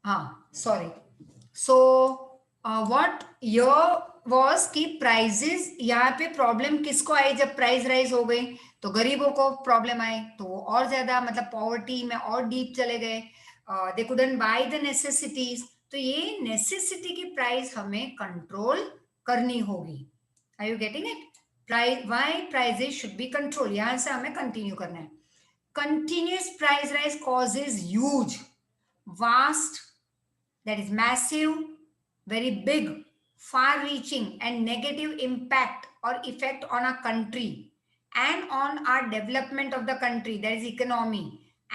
हाँ sorry, so what your was कि prices, यहाँ पे प्रॉब्लम किसको आई जब प्राइस राइज हो गई? तो गरीबों को प्रॉब्लम आई, तो वो और ज्यादा मतलब पॉवर्टी में और डीप चले गए, they couldn't buy the necessities. तो ये नेसेसिटी की प्राइस हमें कंट्रोल करनी होगी। Are you getting it? Price, why prices should be control, यहां से हमें कंटिन्यू करना है। Continuous price rise causes huge, vast, that is massive, very big, far reaching and negative impact or effect on a country and on our development of the country, that is economy,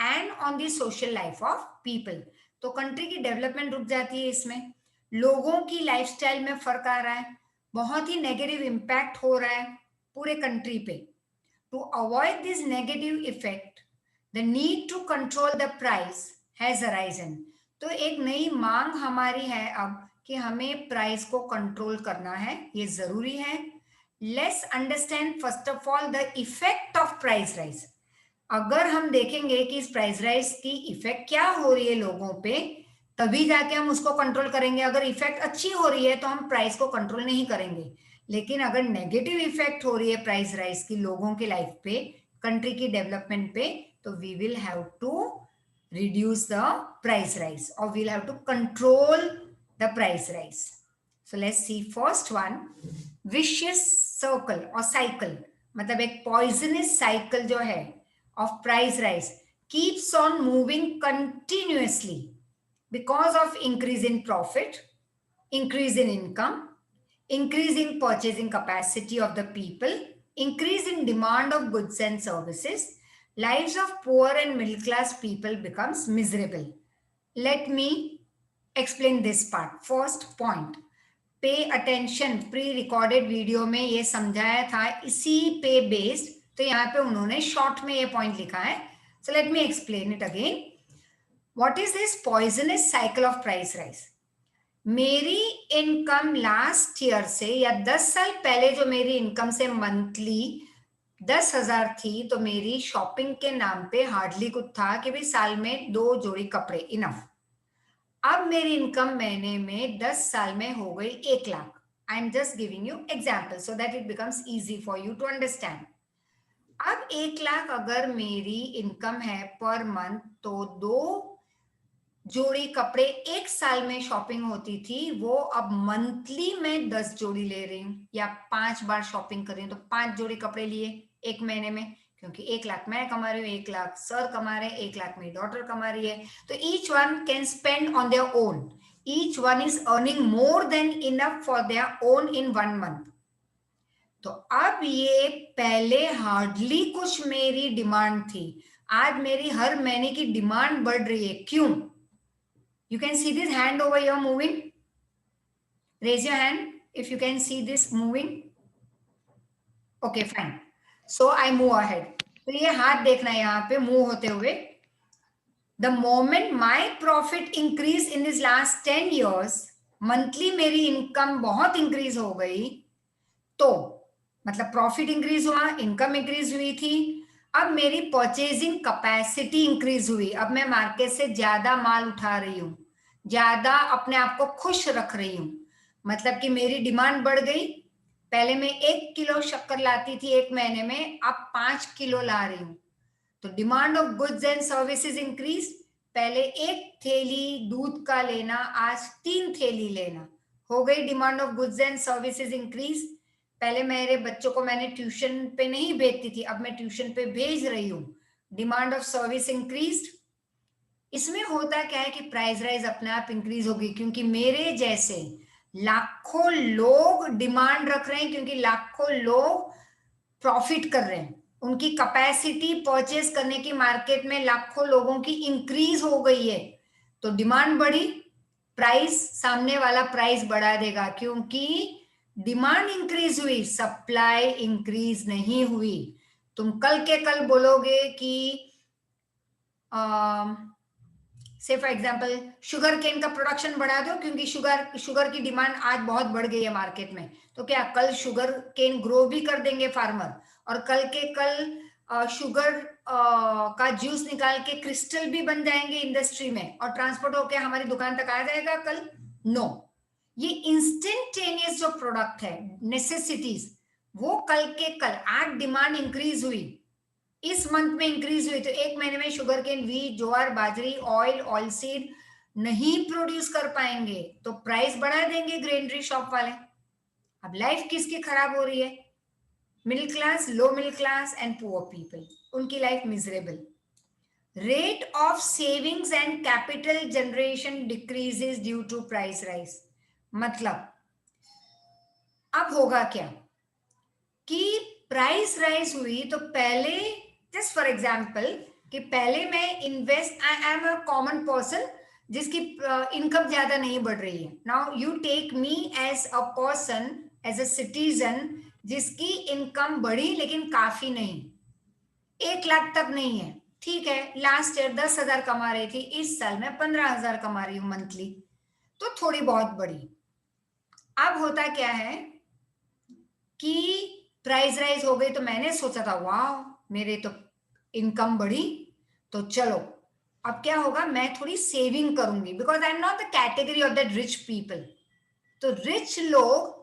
and on the social life of people. तो country की development रुक जाती है, इसमें लोगों की lifestyle में फर्क आ रहा है, बहुत ही नेगेटिव इम्पैक्ट हो रहा है पूरे कंट्री पे। To avoid this negative effect, the need to control the price has arisen. तो एक नई मांग हमारी है अब कि हमें प्राइस को कंट्रोल करना है, ये जरूरी है। Let's understand first of all the effect of price rise. अगर हम देखेंगे कि इस प्राइस राइज की इफेक्ट क्या हो रही है लोगों पे, तभी जाके हम उसको कंट्रोल करेंगे। अगर इफेक्ट अच्छी हो रही है तो हम प्राइस को कंट्रोल नहीं करेंगे, लेकिन अगर नेगेटिव इफेक्ट हो रही है प्राइस राइज की लोगों की लाइफ पे, कंट्री की डेवलपमेंट पे, तो we will have to reduce the price rise or we'll have to control the price rise. So let's see first one, vicious circle or cycle, मतलब एक poisonous cycle जो है of price rise keeps on moving continuously because of increase in profit, increase in income, increase in purchasing capacity of the people, increase in demand of goods and services. Lives of poor and middle class people becomes miserable. Let me explain this part. First point, pay attention, pre-recorded video में ये समझाया था, इसी पे based, तो यहाँ पे उन्होंने शॉर्ट में ये पॉइंट लिखा है। So let me explain it again. What is this poisonous cycle of price rise? मेरी इनकम लास्ट ईयर से या 10 साल पहले जो मेरी इनकम से मंथली 10,000 थी, तो मेरी शॉपिंग के नाम पे हार्डली कुछ था कि भाई साल में 2 जोड़ी कपड़े इनफ। अब मेरी इनकम महीने में 10 साल में हो गई 1 lakh. I am just giving you example so that it becomes easy for you to understand. अब 1 लाख अगर मेरी इनकम है पर मंथ, तो 2 जोड़ी कपड़े 1 साल में शॉपिंग होती थी, वो अब मंथली में 10 जोड़ी ले रही हूँ, या 5 बार शॉपिंग कर रही हूँ, तो 5 जोड़ी कपड़े लिए 1 महीने में, क्योंकि 1 लाख मैं कमा रही हूँ, 1 लाख सर कमा रहे हैं, 1 लाख मेरी डॉटर कमा रही है। तो each one can spend on their own, each one is earning more than enough for their own in 1 month. तो अब ये पहले हार्डली कुछ मेरी डिमांड थी, आज मेरी हर महीने की डिमांड बढ़ रही है। क्यों? You can see this hand over here moving. Raise your hand if you can see this moving. Okay, fine. So I move ahead. तो ये हाथ देखना है यहाँ पे मूव होते हुए। The moment my profit increase in this last 10 years, monthly मेरी इनकम बहुत इंक्रीज हो गई, तो मतलब प्रॉफिट इंक्रीज हुआ, इनकम इंक्रीज हुई थी, अब मेरी परचेजिंग कैपेसिटी इंक्रीज हुई, अब मैं मार्केट से ज्यादा माल उठा रही हूँ, ज्यादा अपने आप को खुश रख रही हूँ, मतलब कि मेरी डिमांड बढ़ गई। पहले मैं 1 किलो शक्कर लाती थी 1 महीने में, अब 5 किलो ला रही हूँ। तो demand of goods and services increase, पहले 1 थैली दूध का लेना, आज 3 थैली लेना हो गई। Demand of goods and services increase, पहले मेरे बच्चों को मैंने ट्यूशन पे नहीं भेजती थी, अब मैं ट्यूशन पे भेज रही हूँ। Demand of service increase. इसमें होता क्या है कि प्राइस राइज अपने आप इंक्रीज होगी, क्योंकि मेरे जैसे लाखों लोग डिमांड रख रहे हैं, क्योंकि लाखों लोग प्रॉफिट कर रहे हैं, उनकी कैपेसिटी परचेज करने की मार्केट में लाखों लोगों की इंक्रीज हो गई है। तो डिमांड बढ़ी, प्राइस सामने वाला प्राइस बढ़ा देगा, क्योंकि डिमांड इंक्रीज हुई, सप्लाई इंक्रीज नहीं हुई। तुम कल के कल बोलोगे कि से फॉर एग्जांपल शुगर केन का प्रोडक्शन बढ़ा दो, क्योंकि शुगर की डिमांड आज बहुत बढ़ गई है मार्केट में, तो क्या कल शुगर केन ग्रो भी कर देंगे फार्मर, और कल के कल शुगर का जूस निकाल के क्रिस्टल भी बन जाएंगे इंडस्ट्री में और ट्रांसपोर्ट होके हमारी दुकान तक आ जाएगा कल? नो, ये इंस्टेंटेनियस जो प्रोडक्ट है, नेसेसिटीज, वो कल के कल आज डिमांड इंक्रीज हुई, इस मंथ में इंक्रीज हुई, तो एक महीने में शुगर केन, व्हीट, ज्वार, बाजरी, ऑयल, ऑयल सीड नहीं प्रोड्यूस कर पाएंगे तो प्राइस बढ़ा देंगे ग्रेनरी शॉप वाले। अब लाइफ किसकी खराब हो रही है? Middle class, low middle class and poor people, उनकी life miserable. Rate of savings and capital generation decreases due to price rise. मतलब अब होगा क्या कि प्राइस राइज हुई तो पहले, जस्ट फॉर एग्जाम्पल, कि पहले मैं invest, I am a common person जिसकी इनकम ज्यादा नहीं बढ़ रही है। Now you take me as a person, as a citizen जिसकी इनकम बढ़ी लेकिन काफी नहीं, 1 लाख तक नहीं है, ठीक है, लास्ट ईयर 10,000 कमा रही थी, इस साल मैं 15,000 कमा रही हूँ मंथली, तो थोड़ी बहुत बढ़ी। अब होता क्या है कि प्राइस राइज हो गई तो मैंने सोचा था वाह मेरे तो इनकम बढ़ी, तो चलो अब क्या होगा, मैं थोड़ी सेविंग करूंगी, because I am not the category of that rich people. तो रिच लोग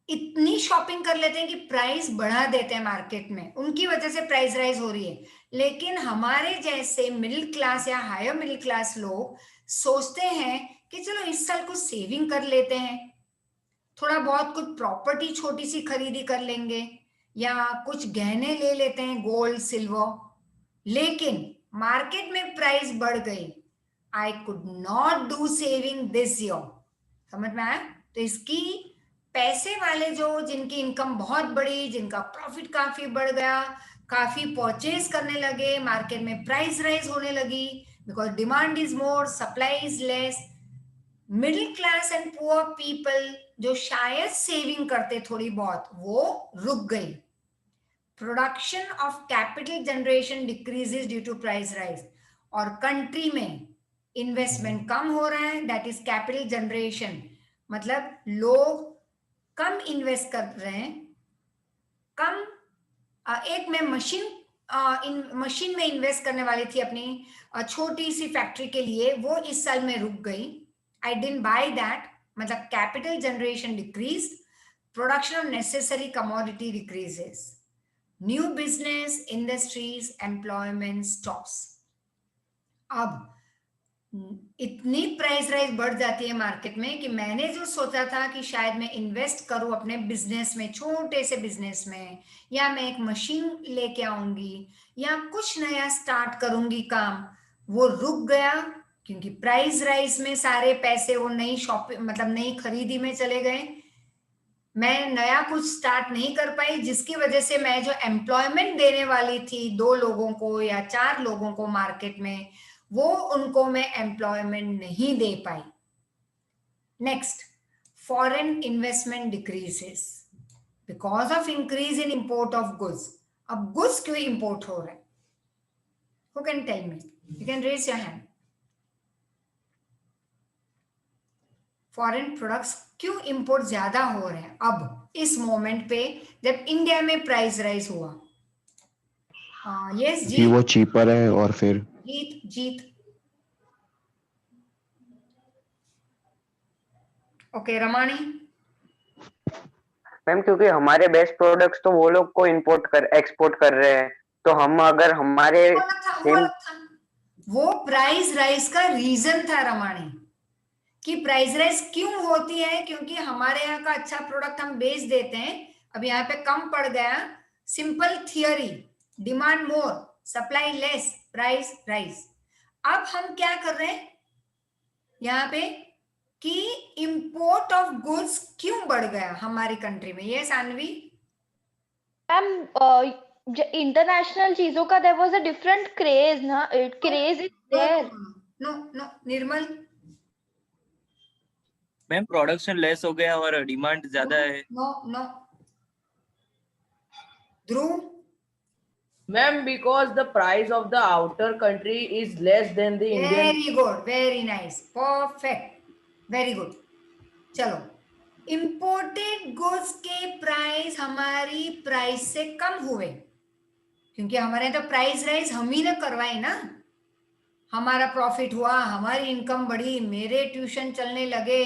इतनी शॉपिंग कर लेते हैं कि प्राइस बढ़ा देते हैं मार्केट में, उनकी वजह से प्राइस राइज हो रही है। लेकिन हमारे जैसे मिडिल क्लास या हायर मिडिल क्लास लोग सोचते हैं कि चलो इस साल कुछ सेविंग कर लेते हैं, थोड़ा बहुत कुछ प्रॉपर्टी छोटी सी खरीदी कर लेंगे या कुछ गहने ले लेते हैं, गोल्ड, सिल्वर। लेकिन मार्केट में प्राइस बढ़ गई, I could not do saving this year. समझ में आया? तो इसकी पैसे वाले जो, जिनकी इनकम बहुत बड़ी, जिनका प्रॉफिट काफी बढ़ गया, काफी परचेज करने लगे, मार्केट में प्राइस राइज होने लगी because demand is more, supply is less. Middle class and poor people जो शायद सेविंग करते थोड़ी बहुत, वो रुक गई। Production of capital generation decreases due to price rise, और कंट्री में इन्वेस्टमेंट कम हो रहा है, दैट इज कैपिटल जनरेशन। मतलब लोग कम इन्वेस्ट कर रहे हैं, कम। एक मैं मशीन में इन्वेस्ट करने वाली थी अपनी छोटी सी फैक्ट्री के लिए, वो इस साल में रुक गई, आई डिडंट बाय दैट। मतलब capital generation decrease, production of necessary commodity decreases, new business, industries, employment stops. अब इतनी प्राइस राइज बढ़ जाती है मार्केट में कि मैंने जो सोचा था कि शायद मैं इन्वेस्ट करूं अपने बिजनेस में, छोटे से बिजनेस में, या मैं एक मशीन लेके आऊंगी या कुछ नया स्टार्ट करूंगी काम, वो रुक गया क्योंकि प्राइस राइज में सारे पैसे वो नई शॉपिंग, मतलब नई खरीदी में चले गए। मैं नया कुछ स्टार्ट नहीं कर पाई, जिसकी वजह से मैं जो एम्प्लॉयमेंट देने वाली थी 2 लोगों को या 4 लोगों को मार्केट में, वो उनको मैं एम्प्लॉयमेंट नहीं दे पाई। Next, foreign investment decreases because of increase in import of goods. अब गुड्स क्यों इंपोर्ट हो रहे हैं? Who can tell me? You can raise your hand. Foreign products क्यों इंपोर्ट ज्यादा हो रहे हैं अब इस मोमेंट पे जब इंडिया में प्राइस राइज हुआ? यस कि जी, वो चीपर है और फिर जीत जीत। ओके रमानी। मैम क्योंकि हमारे बेस्ट प्रोडक्ट्स तो वो लोग को एक्सपोर्ट कर रहे हैं, तो हम अगर हमारे वो अलग था, वो सेम अलग था, वो प्राइस राइज का रीजन था रमानी, कि प्राइस राइज क्यों होती है, क्योंकि हमारे यहाँ का अच्छा प्रोडक्ट हम बेच देते हैं, अब यहाँ पे कम पड़ गया, simple theory, demand more, supply less, price rise. अब हम क्या कर रहे हैं यहाँ पे कि इंपोर्ट ऑफ गुड्स क्यों बढ़ गया हमारी कंट्री में? ये सानवी। मैम इंटरनेशनल चीजों का there was a different craze ना, craze is there. No no Nirmal. Ma'am production less हो गया और डिमांड ज्यादा है। No no Dhruv. Ma'am, because the price of the outer country is less than the Indian. Very good, very nice, perfect, very good. चलो, imported goods के price हमारी price से कम हुए, क्योंकि हमारे तो प्राइस राइज हम ही ने करवाई ना, हमारा प्रॉफिट हुआ, हमारी इनकम बढ़ी, मेरे ट्यूशन चलने लगे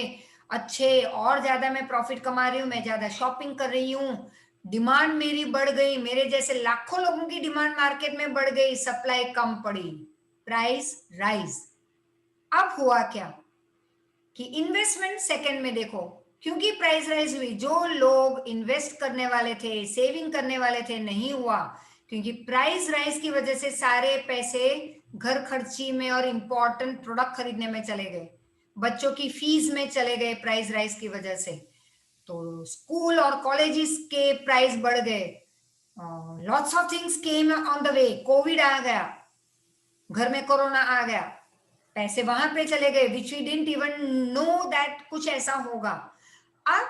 अच्छे, और ज्यादा मैं प्रॉफिट कमा रही हूँ, मैं ज्यादा शॉपिंग कर रही हूँ, डिमांड मेरी बढ़ गई, मेरे जैसे लाखों लोगों की डिमांड मार्केट में बढ़ गई, सप्लाई कम पड़ी, प्राइस राइज। अब हुआ क्या कि इन्वेस्टमेंट सेकंड में देखो, क्योंकि प्राइस राइज हुई, जो लोग इन्वेस्ट करने वाले थे, सेविंग करने वाले थे, नहीं हुआ, क्योंकि प्राइस राइज की वजह से सारे पैसे घर खर्ची में और इंपॉर्टेंट प्रोडक्ट खरीदने में चले गए, बच्चों की फीस में चले गए प्राइस राइज की वजह से, तो स्कूल और कॉलेजेस के प्राइस बढ़ गए, lots of things came on the way, Covid आ गया, घर में कोरोना आ गया, पैसे वहां पे चले गए, which we didn't even know that कुछ ऐसा होगा। अब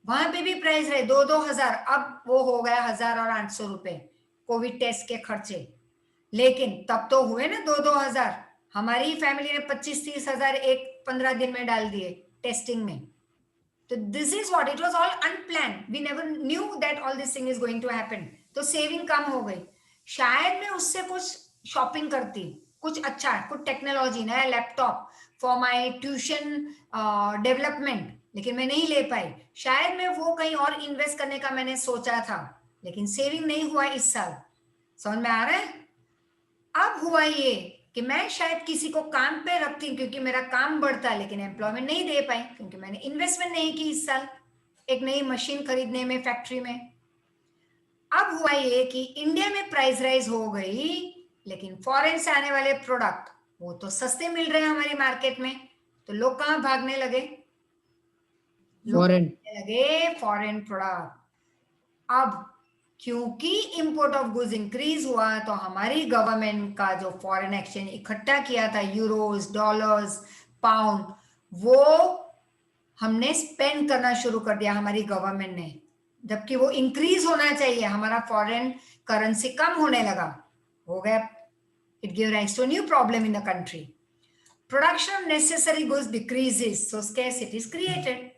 वहां पे भी प्राइस रहे 2-2 हजार, अब वो हो गया 1000 और 800 रुपए कोविड टेस्ट के खर्चे, लेकिन तब तो हुए ना 2-2 हजार, हमारी फैमिली ने 25-30 हजार एक 15 दिन में डाल दिए टेस्टिंग में। तो this is what it was all unplanned, we never knew that all this thing is going to happen, तो सेविंग कम हो गई, शायद मैं उससे कुछ शॉपिंग करती, कुछ अच्छा, कुछ टेक्नोलॉजी, नया laptop for my tuition development, लेकिन मैं नहीं ले पाई, शायद मैं वो कहीं और इन्वेस्ट करने का मैंने सोचा था, लेकिन सेविंग नहीं हुआ इस साल। समझ में आ रहा है? अब हुआ ये कि मैं शायद किसी को काम पे रखती क्योंकि मेरा काम बढ़ता, लेकिन एम्प्लॉयमेंट नहीं दे पाई क्योंकि मैंने इन्वेस्टमेंट नहीं की इस साल एक नई मशीन खरीदने में, फैक्ट्री में। अब हुआ ये कि इंडिया में प्राइस राइज हो गई, लेकिन फॉरेन से आने वाले प्रोडक्ट वो तो सस्ते मिल रहे हैं हमारी मार्केट में, तो लोग कहाँ भागने लगे? फॉरेन लगे फॉरेन प्रोडक्ट। अब क्योंकि इंपोर्ट ऑफ गुड्स इंक्रीज हुआ, तो हमारी गवर्नमेंट का जो फॉरेन एक्सचेंज इकट्ठा किया था, यूरोस, डॉलर्स, पाउंड, वो हमने स्पेंड करना शुरू कर दिया हमारी गवर्नमेंट ने, जबकि वो इंक्रीज होना चाहिए, हमारा फॉरेन करेंसी कम होने लगा, हो गया, it give rise to new problem in the country, production of necessary goods decreases, so scarcity is created.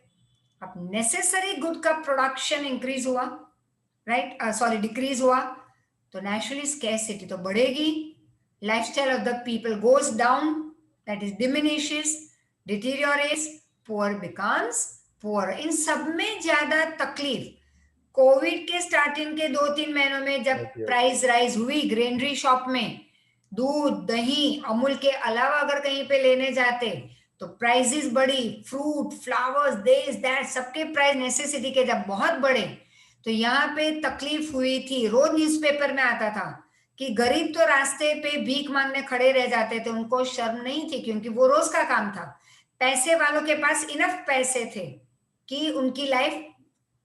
अब नेसेसरी गुड का प्रोडक्शन इंक्रीज हुआ, राइट, सॉरी डिक्रीज हुआ, तो नेचुरली स्कैरसिटी तो बढ़ेगी, lifestyle of the people goes down, that is diminishes, deteriorates, poor becomes poor. इन सब में ज्यादा तकलीफ कोविड के स्टार्टिंग के 2-3 महीनों में जब प्राइस राइज हुई ग्रेनरी शॉप में, दूध, दही, अमूल के अलावा अगर कहीं पे लेने जाते तो प्राइसेस बढ़ी, फ्रूट, फ्लावर्स, दिस दैट, सबके प्राइस नेसेसिटी के जब बहुत बढ़े, तो यहाँ पे तकलीफ हुई थी। रोज न्यूज़पेपर में आता था कि गरीब तो रास्ते पे भीख मांगने खड़े रह जाते थे, उनको शर्म नहीं थी क्योंकि वो रोज का काम था, पैसे वालों के पास इनफ पैसे थे कि उनकी लाइफ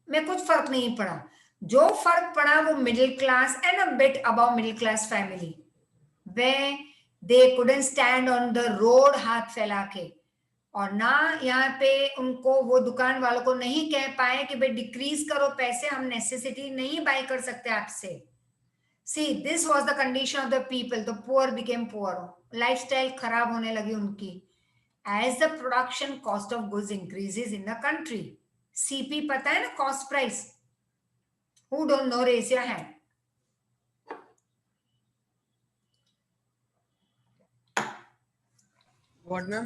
में कुछ फर्क नहीं पड़ा, जो फर्क पड़ा वो middle class and a bit above middle class family, way they couldn't stand on the road हाथ फैला के, और ना यहाँ पे उनको वो दुकान वालों को नहीं कह पाए कि भाई डिक्रीज करो पैसे, हम नेसेसिटी नहीं बाय कर सकते आपसे। See this was the condition of the people, the poor became poor, lifestyle खराब होने लगी उनकी, as the production cost of goods increases in the country. CP पता है ना, cost price, who don't know, raise your hand. What ma'am?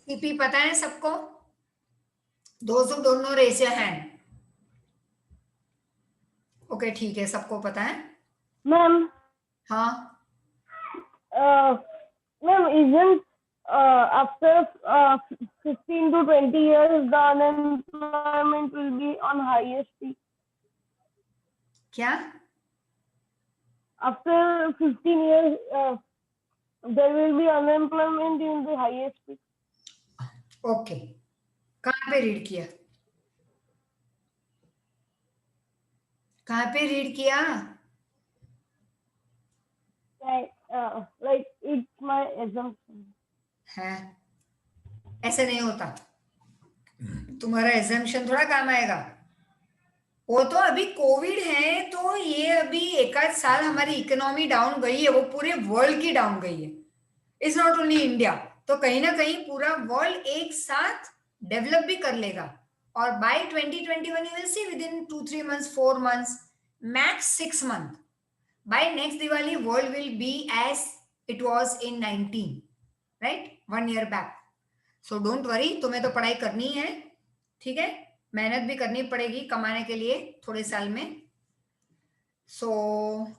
CP पता है सबको? those who don't know raise your hand. Okay ठीक है, सबको पता है। मैम हाँ ma'am isn't after 15 to 20 years the unemployment will be on highest peak? क्या? After 15 years there will be unemployment in the highest peak. Okay, कहाँ पे read किया? कहाँ पे रीड किया? Like it's my assumption. है, ऐसे नहीं होता, तुम्हारा एजम्पशन थोड़ा काम आएगा। वो तो अभी कोविड है, तो ये अभी एक आध साल हमारी इकोनॉमी डाउन गई है, वो पूरे वर्ल्ड की डाउन गई है, इट्स नॉट ओनली इंडिया, तो कहीं ना कहीं पूरा वर्ल्ड एक साथ डेवलप भी कर लेगा, और by 2021 you will see within 2-3 months, 4 months, max 6 month, by next Diwali world will be as it was in 19, right, 1 year back. So don't worry, तुम्हें तो पढ़ाई करनी है, ठीक है, मेहनत भी करनी पड़ेगी कमाने के लिए थोड़े साल में. So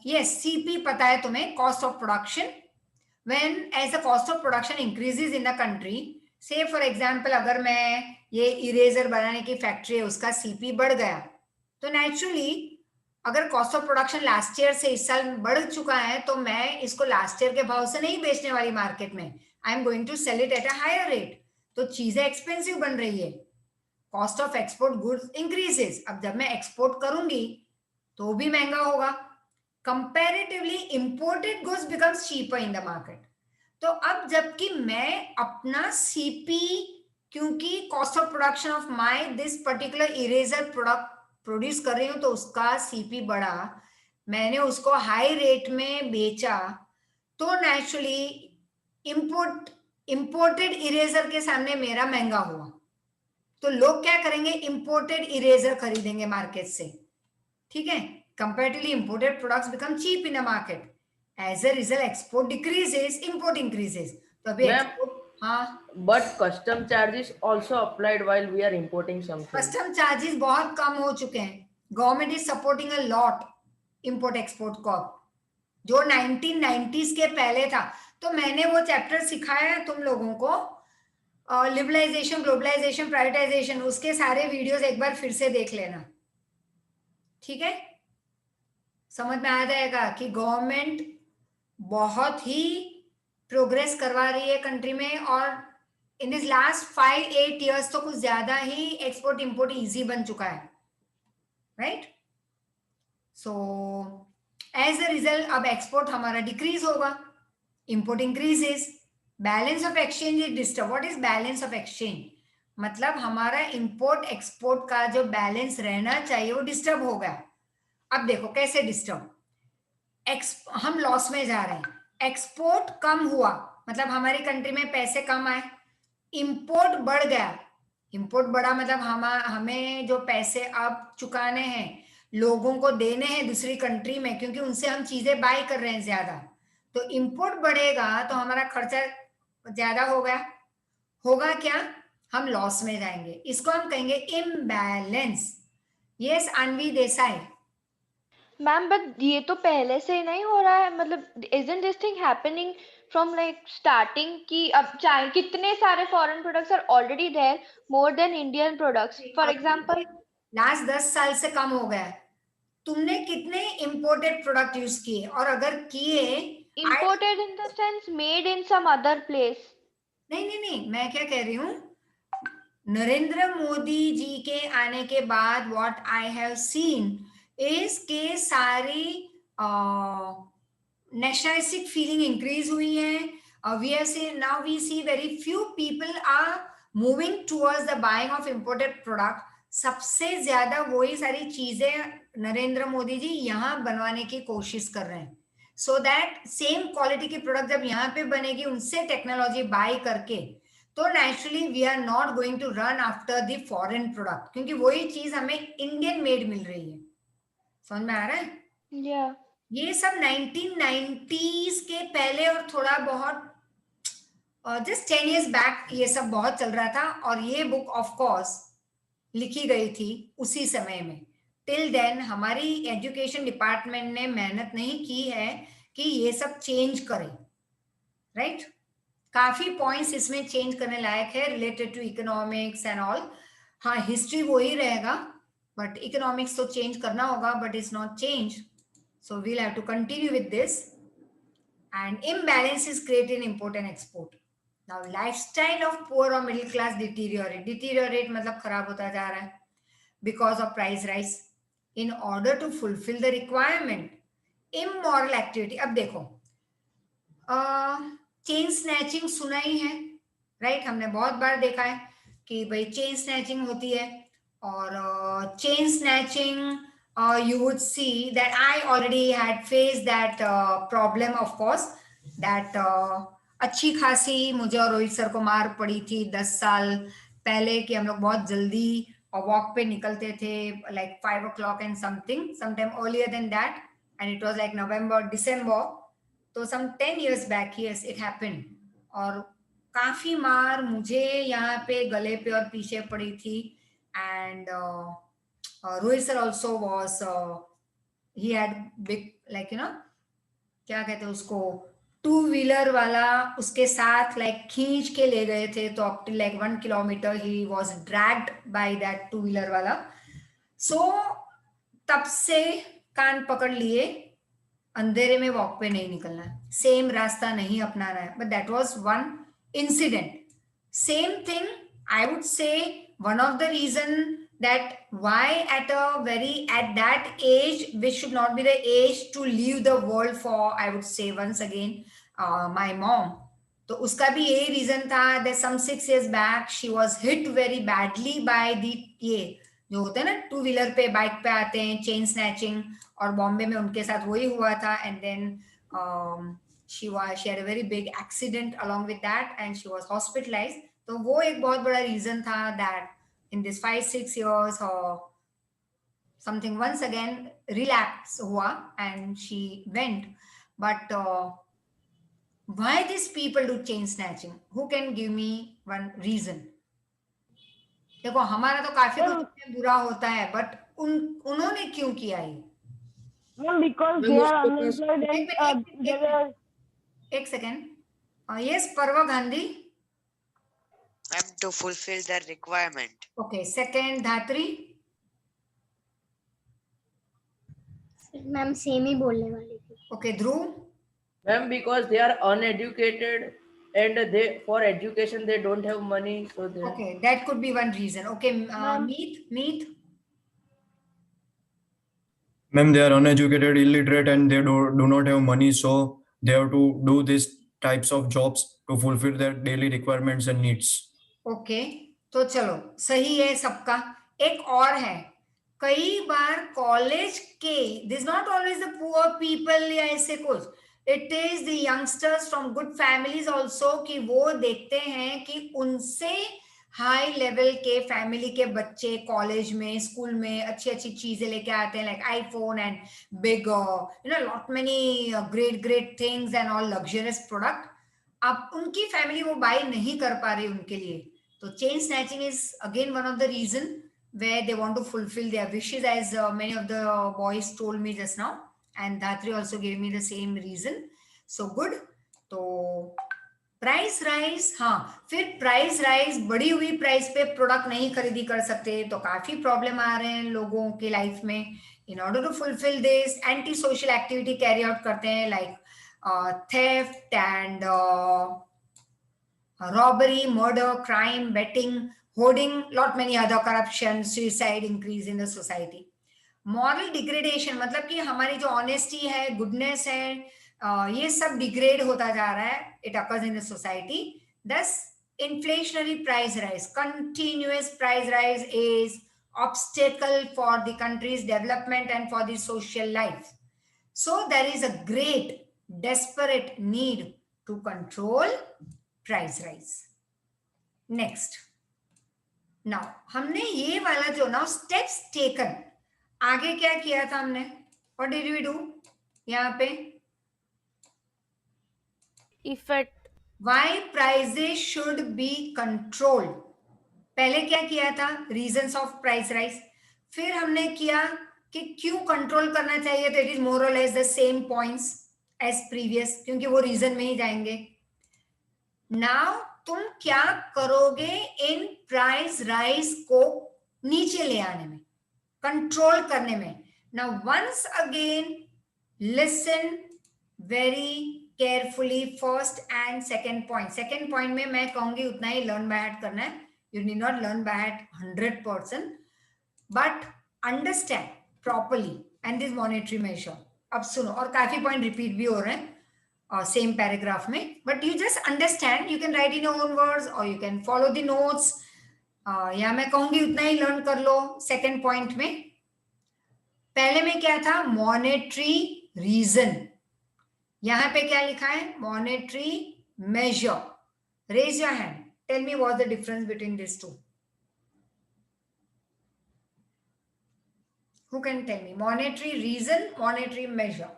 yes, CP पता है तुम्हें, cost of production. When as the cost of production increases in the country, say for example अगर मैं ये इरेजर बनाने की फैक्ट्री है उसका CP बढ़ गया, तो नेचुरली अगर cost of production last year से इस साल बढ़ चुका है तो मैं इसको लास्ट ईयर के भाव से नहीं बेचने वाली मार्केट में, I am going to sell it at a higher rate. तो चीजें एक्सपेंसिव बन रही है, cost of export goods increases. अब जब मैं एक्सपोर्ट करूंगी तो भी महंगा होगा. Comparatively imported goods becomes cheaper in the market. तो अब जबकि मैं अपना सीपी, क्योंकि cost of production of my this particular eraser product produce कर रही हूं तो उसका सीपी बढ़ा, मैंने उसको हाई रेट में बेचा, तो नेचुरली इंपोर्टेड इरेजर के सामने मेरा महंगा हुआ. तो लोग क्या करेंगे, इंपोर्टेड इरेजर खरीदेंगे मार्केट से, ठीक है. Comparatively imported products become cheap in the market. As a result export decreases, import increases. तो अभी एक्सपोर्ट, हाँ, But custom charges also applied while we are importing something. Custom charges बहुत कम हो चुके हैं. Government is supporting a lot import export को, जो 1990s के पहले था. तो मैंने वो चैप्टर सिखाया है तुम लोगों को, लिबरलाइजेशन, ग्लोबलाइजेशन, प्राइवेटाइजेशन, उसके सारे वीडियोस एक बार फिर से देख लेना, ठीक है. समझ में आ जाएगा कि गवर्नमेंट बहुत ही प्रोग्रेस करवा रही है कंट्री में, और इन दिस लास्ट 5-8 years तो कुछ ज्यादा ही एक्सपोर्ट इंपोर्ट इजी बन चुका है, right. So as a result अब एक्सपोर्ट हमारा डिक्रीज होगा, import increases, balance of exchange is disturb. What is balance of exchange? मतलब हमारा इंपोर्ट एक्सपोर्ट का जो बैलेंस रहना चाहिए वो डिस्टर्ब हो गया. अब देखो कैसे डिस्टर्ब, हम लॉस में जा रहे हैं, एक्सपोर्ट कम हुआ मतलब हमारी कंट्री में पैसे कम आए, इंपोर्ट बढ़ गया, इंपोर्ट बढ़ा मतलब हमें जो पैसे अब चुकाने हैं, लोगों को देने हैं दूसरी कंट्री में, क्योंकि उनसे हम चीजें बाय कर रहे हैं ज्यादा, तो इंपोर्ट बढ़ेगा तो हमारा खर्चा ज्यादा हो गया, होगा क्या, हम लॉस में जाएंगे. इसको हम कहेंगे imbalance. Yes Anvi Desai. Ma'am but ये तो पहले से नहीं हो रहा है, मतलब isn't this thing happening from like starting कि अब चाहे कितने सारे foreign products are already there more than Indian products. For example, last 10 साल से कम हो गया. तुमने कितने इंपोर्टेड प्रोडक्ट यूज किए, और अगर किए, imported in the sense made in some other place. नहीं, मैं क्या कह रही हूँ, नरेंद्र मोदी जी के आने के बाद what I have seen is के सारी नेशनलिस्टिक फीलिंग इंक्रीज हुई है. We have seen, now we see very few people are moving towards the buying of imported product. सबसे ज्यादा वही सारी चीजें नरेंद्र मोदी जी यहाँ बनवाने की कोशिश कर रहे हैं, सो दैट सेम क्वालिटी की प्रोडक्ट जब यहाँ पे बनेगी उनसे टेक्नोलॉजी बाय करके, तो naturally we are not going to run after the foreign product, क्योंकि वही चीज हमें इंडियन मेड मिल रही है. समझ में आ रहा है? Yeah. ये सब 1990s के पहले और थोड़ा बहुत जस्ट 10 years बैक ये सब बहुत चल रहा था, और ये बुक ऑफ कोर्स लिखी गई थी उसी समय में. टिल देन हमारी एजुकेशन डिपार्टमेंट ने मेहनत नहीं की है कि ये सब चेंज करे, राइट. काफी पॉइंट्स इसमें चेंज करने लायक है related to economics and all. हाँ, हिस्ट्री वो ही रहेगा, बट इकोनॉमिक्स तो चेंज करना होगा, but it's not change, so we'll have to continue with this. And imbalance is created in import and export. Now lifestyle of poor और middle class deteriorate मतलब खराब होता जा रहा है because of price rise. In order to fulfil the requirement, immoral activity. अब देखो, chain snatching सुना ही है, राइट. हमने बहुत बार देखा है कि भाई चेन स्नैचिंग होती है, और chain snatching you would see that I already had faced that problem, of course, that अच्छी खासी मुझे और रोहित सर को मार पड़ी थी 10 साल पहले कि हम लोग बहुत जल्दी वॉक पे निकलते थे, like 5 o'clock and something, sometime earlier than that, and it was like November, December. तो some 10 years back, yes, it happened. और काफी मार मुझे यहाँ पे गले पे और पीछे पड़ी थी. And Rohit sir also was, he had big, like, you know, क्या कहते हैं उसको, 2-wheeler वाला उसके साथ like खींच के ले गए थे. तो up till like 1 kilometer he was dragged by that 2-wheeler वाला. So तब से कान पकड़ लिए, अंधेरे में वॉक पे नहीं निकलना है, सेम रास्ता नहीं अपनाना है. But that was one incident. Same thing I would से one of the reason that why at that age, which should not be the age to leave the world for, I would say once again, my mom. तो उसका भी यही reason था that some 6 years back she was hit very badly by the, ये जो होते हैं ना 2-wheeler पे बाइक पे आते हैं, चेन स्नैचिंग, और बॉम्बे में उनके साथ वही हुआ था. And then she had a very big accident along with that and she was hospitalized. तो वो एक बहुत बड़ा रीजन था that in this 5-6 years something once again relapse हुआ and she went. But why these people do chain snatching? Who can give me one reason? देखो हमारा तो काफी कुछ बुरा होता है, बट उन्होंने क्यों किया ये? Because they are unemployed and they were. एक second. Yes, Parva Gandhi. To fulfill their requirement. Okay, second Dhatri. Ma'am same ही बोलने वाली थी. Okay, Dhruv. Ma'am, because they are uneducated and they, for education they don't have money, so they. Okay, that could be one reason. Okay, Meet. Ma'am, they are uneducated, illiterate, and they do not have money, so they have to do these types of jobs to fulfill their daily requirements and needs. Okay, तो चलो सही है सबका. एक और है, कई बार college के, this not always the poor people या ऐसे कुछ, it is the youngsters from good families also, कि वो देखते हैं कि उनसे हाई लेवल के फैमिली के बच्चे कॉलेज में, स्कूल में अच्छी अच्छी चीजें लेके आते हैं, like iPhone and big lot many great things and all luxurious product. अब उनकी फैमिली वो बाय नहीं कर पा रही उनके लिए. तो chain snatching is again one of the reason where they want to fulfill their wishes, as many of the boys told me just now, and Dhatri also gave me the same reason. So good. तो price rise, हाँ, फिर price rise, बढ़ी हुई price पे product नहीं खरीदी कर सकते, तो काफी प्रॉब्लम आ रहे हैं लोगों के लाइफ में. In order to fulfil this, anti social activity carry out करते हैं, like theft and robbery, murder, crime, betting, hoarding, lot many other corruption, suicide increase in the society. Moral degradation मतलब कि हमारी जो honesty है, goodness है, ये सब degrade होता जा रहा है. It occurs in the society. Thus, inflationary price rise, continuous price rise is obstacle for the country's development and for the social life. So there is a great desperate need to control price rise. Next. Now, हमने ये वाला जो ना steps taken, आगे क्या किया था हमने? What did we do? यहाँ पे Effect. Why prices should be controlled. पहले क्या किया था? Reasons of price rise. फिर हमने किया कि क्यों कंट्रोल करना चाहिए, तो it is more or less the same points as previous, क्योंकि वो रीजन में ही जाएंगे. Now तुम क्या करोगे इन प्राइस राइज को नीचे ले आने में, कंट्रोल करने में? Now once again listen very carefully first and second point. Second point में मैं कहूंगी उतना ही लर्न बाय हार्ट करना है. You need not learn by heart 100%, but understand properly and this monetary measure. अब सुनो, और काफी पॉइंट रिपीट भी हो रहे हैं सेम पैराग्राफ में, but you just understand. You can write in your own words और you can follow the notes. या मैं कहूंगी उतना ही लर्न कर लो. सेकंड पॉइंट में पहले में क्या था? Monetary reason. यहां पे क्या लिखा है? Monetary measure. Raise your hand, tell me what the difference between this two. Who can tell me? Monetary reason, monetary measure.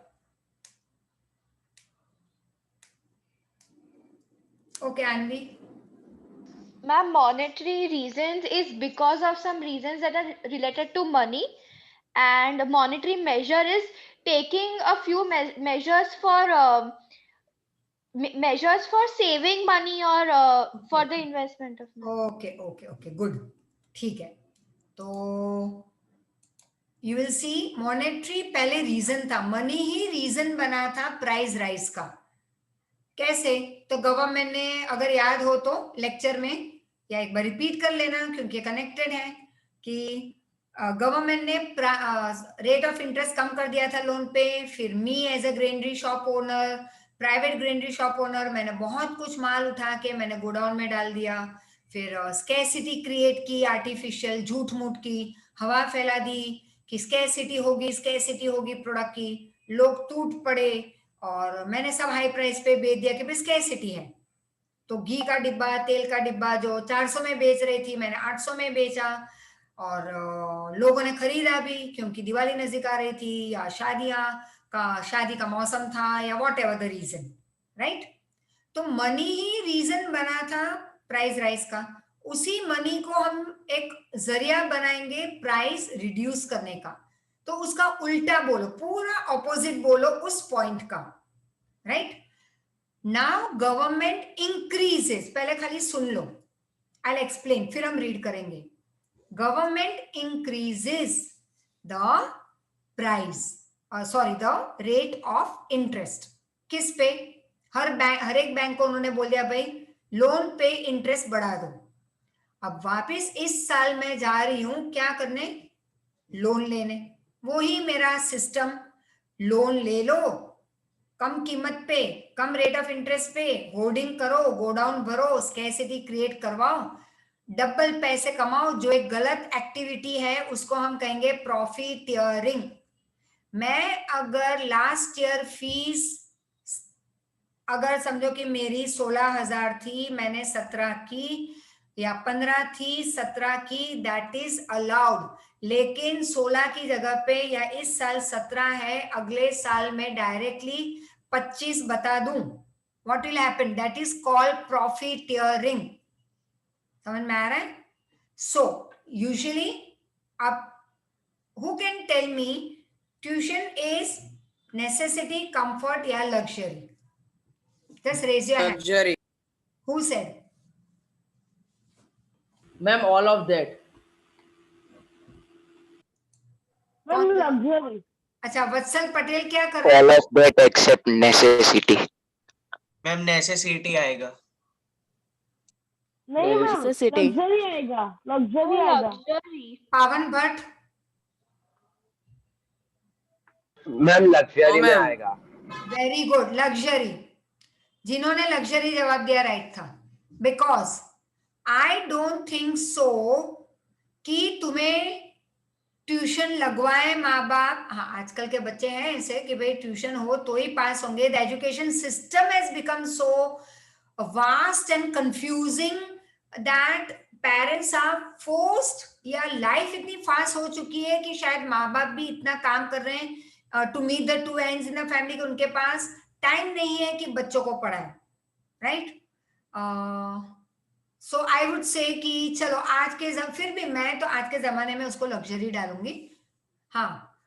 Okay, Anvi. Ma'am, monetary reasons is because of some reasons that are related to money, and monetary measure is taking a few measures for measures for saving money or for the investment of money. Okay, good. ठीक है. तो you will see monetary पहले reason था, money ही reason बना था price rise का. कैसे? तो गवर्नमेंट ने, अगर याद हो तो लेक्चर में, या एक बार रिपीट कर लेना क्योंकि कनेक्टेड है, कि गवर्नमेंट ने रेट ऑफ इंटरेस्ट कम कर दिया था लोन पे. फिर me as a granary shop owner, private granary shop owner, मैंने बहुत कुछ माल उठा के मैंने गोडाउन में डाल दिया. फिर स्कैरसिटी क्रिएट की, आर्टिफिशियल झूठ मूठ की हवा फैला दी कि स्कैरसिटी होगी प्रोडक्ट की. लोग टूट पड़े और मैंने सब हाई प्राइस पे बेच दिया कि भाई स्कैरसिटी है. तो घी का डिब्बा, तेल का डिब्बा जो 400 में बेच रही थी, मैंने 800 में बेचा. और लोगों ने खरीदा भी क्योंकि दिवाली नजदीक आ रही थी, या शादी का मौसम था, या whatever the reason, right. तो मनी ही रीजन बना था प्राइस राइज का. उसी मनी को हम एक जरिया बनाएंगे प्राइस रिड्यूस करने का. तो उसका उल्टा बोलो, पूरा ऑपोजिट बोलो उस पॉइंट का, राइट. नाउ गवर्नमेंट इंक्रीजेस, पहले खाली सुन लो, आई विल एक्सप्लेन, फिर हम रीड करेंगे. Government increases the price, the rate of interest. किस पे? हर एक बैंक को उन्होंने बोल दिया भाई लोन पे इंटरेस्ट बढ़ा दो. अब वापस इस साल मैं जा रही हूं क्या करने? लोन लेने. वही मेरा सिस्टम, लोन ले लो कम कीमत पे, कम रेट ऑफ इंटरेस्ट पे, होर्डिंग करो, गोडाउन भरो, स्कैरसिटी क्रिएट करवाओ, डबल पैसे कमाओ. जो एक गलत एक्टिविटी है उसको हम कहेंगे प्रॉफिटियरिंग. मैं अगर लास्ट ईयर फीस, अगर समझो कि मेरी 16,000 थी, मैंने 17 की, या 15 थी 17 की, दैट इज अलाउड. लेकिन 16 की जगह पे, या इस साल 17 है, अगले साल में डायरेक्टली 25 बता दूं, what will happen? That is called profiteering. समझ में आ रहा है? सो यूजुअली आप, who can tell me tuition is necessity, comfort या luxury? Just raise your hand. Luxury. Who said? Ma'am, all of that. Ma'am, luxury. अच्छा, वत्सल पटेल क्या कर रहे हैं? All of that except necessity. Ma'am necessity आएगा. नहीं ma'am, Necessity. Luxury आएगा, luxury आएगा. पावन भट्ट. मैम लग्जरी में ma'am. आएगा. Very good, luxury. जिन्होंने लग्जरी जवाब दिया राइट था. Because I don't think so कि तुम्हें ट्यूशन लगवाए माँ बाप. हाँ, आजकल के बच्चे हैं ऐसे कि भाई ट्यूशन हो तो ही पास होंगे. The education system has become so vast and confusing that parents are forced, या लाइफ इतनी फास्ट हो चुकी है कि शायद माँ बाप भी इतना काम कर रहे हैं to meet the two ends in the family, कि उनके पास टाइम नहीं है कि बच्चों को पढ़ाए, राइट. सो आई वुड से कि चलो आज के फिर भी मैं तो आज के जमाने में उसको लग्जरी डालूंगी. हाँ,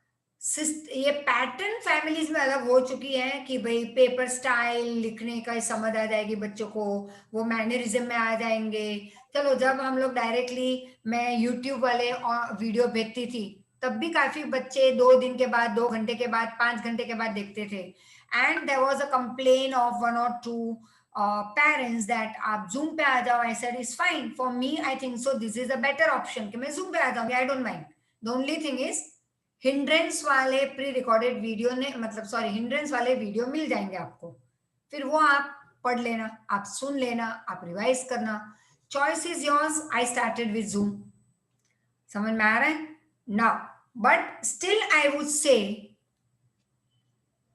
ये पैटर्न फैमिलीज में अलग हो चुकी है कि भाई पेपर स्टाइल, लिखने का समझ आ जाएगी बच्चों को, वो मैनरिज्म में आ जाएंगे. चलो जब हम लोग डायरेक्टली, मैं यूट्यूब वाले वीडियो भेजती थी तब भी काफी बच्चे 2 दिन के बाद, 2 घंटे के बाद, 5 घंटे के बाद देखते थे. And there was a complain of 1 or 2 parents that आप जूम पे आ जाओ. I said it's fine for me, I think so this is a better option कि मैं जूम पे आ जाऊंगी, I don't mind. The only thing is hindrance वाले pre recorded video ने, मतलब सॉरी, हिंड्रेंस वाले वीडियो मिल जाएंगे आपको, फिर वो आप पढ़ लेना, आप सुन लेना, आप रिवाइज करना. Choice is yours. I started with zoom. समझ में आ रहा है ना? बट स्टिल आई वुड से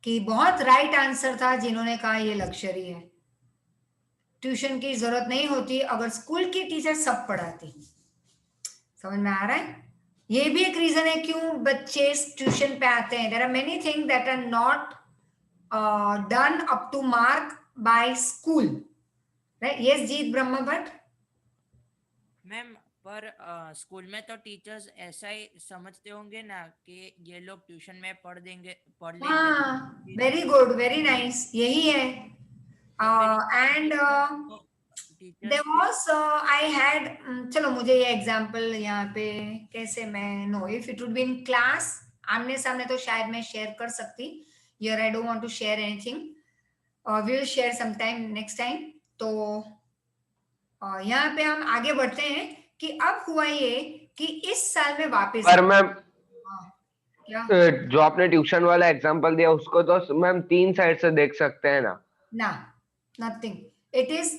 कि बहुत राइट आंसर था जिन्होंने कहा ये लग्जरी है. ट्यूशन की जरूरत नहीं होती अगर स्कूल की टीचर सब पढ़ाती. समझ में आ रहा है? ये भी एक रीजन है क्यों बच्चे ट्यूशन पे आते हैं. There are many things that are not done up to mark by school, right? Yes Jeet Brahm Bhatt. Ma'am पर स्कूल में तो टीचर्स ऐसा ही समझते होंगे ना कि ये लोग ट्यूशन में पढ़ लेंगे. हाँ, वेरी गुड, वेरी नाइस, यही है. And there was I had, चलो मुझे ये एग्जांपल यहाँ पे कैसे मैं know if it would be in class आमने सामने तो शायद मैं शेयर कर सकती. Here I don't want to share anything, we will share some time next time. तो यहाँ पे हम आगे बढ़ते हैं कि अब हुआ ये कि इस साल में वापस. पर मैम क्या जो आपने ट्यूशन वाला एग्जांपल दिया उसको तो मैम 3 साइड से देख सकते हैं ना. ना, nothing. It is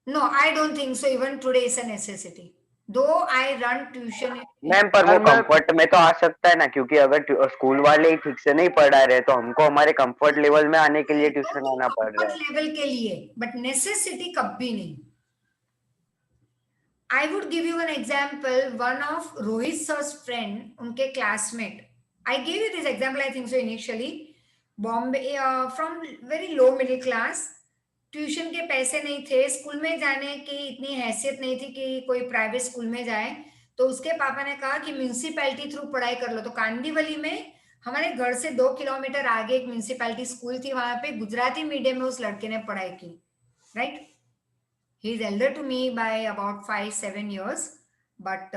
no, I don't think so. Even today is a necessity. Though I run tuition. Ma'am पर वो कंफर्ट में तो आ सकता है ना, क्योंकि अगर स्कूल वाले ही ठीक से नहीं पढ़ा रहे तो हमको हमारे कंफर्ट लेवल में आने के लिए ट्यूशन आना पड़ रहा है. लेवल के लिए, बट नेसेसिटी कभी नहीं. I would give you an example. One of Rohit sir's friend, उनके classmate. I gave you this example, I think so initially. Bombay, from very low middle class. Tuition के पैसे नहीं थे, school में जाने की इतनी हैसियत नहीं थी कि कोई प्राइवेट स्कूल में जाए. तो उसके पापा ने कहा कि म्यूनिसिपैलिटी थ्रू पढ़ाई कर लो. तो कांदीवली में हमारे घर से 2 किलोमीटर आगे एक म्यूनिसिपैलिटी स्कूल थी, वहां पे गुजराती मीडियम में उस लड़के ने पढ़ाई की, right? He is elder to me by about 5-7 years, but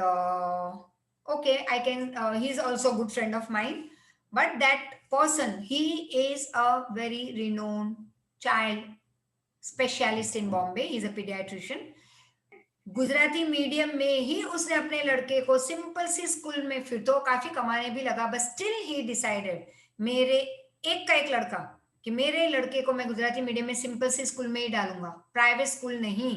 okay, I can. He is also a good friend of mine. But that person, he is a very renowned child specialist in Bombay. He is a pediatrician. Gujarati medium में ही उसने अपने लड़के को simple सी school में, फिर तो काफी कमाने भी लगा, बट स्टिल ही डिसाइडेड मेरे एक का एक लड़का कि मेरे लड़के को मैं गुजराती मीडियम में सिंपल सी स्कूल में ही डालूंगा, प्राइवेट स्कूल नहीं.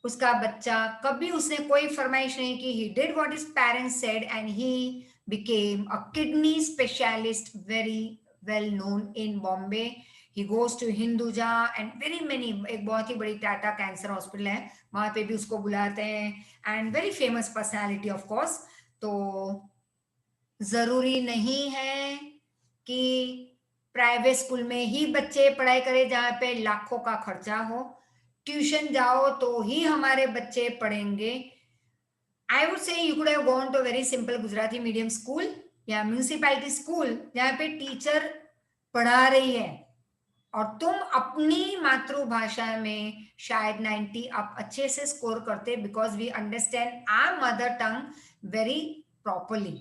उसका बच्चा कभी उसने कोई फरमाइश नहीं की. He did what his parents said and he became a kidney specialist, very well known in Bombay. He goes to Hinduja and very many, एक बहुत ही बड़ी टाटा कैंसर हॉस्पिटल है, वहां पे भी उसको बुलाते हैं, and very famous personality of course. तो जरूरी नहीं है कि प्राइवेट स्कूल में ही बच्चे पढ़ाई करें जहाँ पे लाखों का खर्चा हो. ट्यूशन जाओ तो ही हमारे बच्चे पढ़ेंगे. I would say you could have gone to very simple Gujarati medium school या म्यूनिसिपैलिटी स्कूल जहाँ पे टीचर पढ़ा रही है और तुम अपनी मातृभाषा में शायद 90 आप अच्छे से स्कोर करते, because we understand our mother tongue very properly.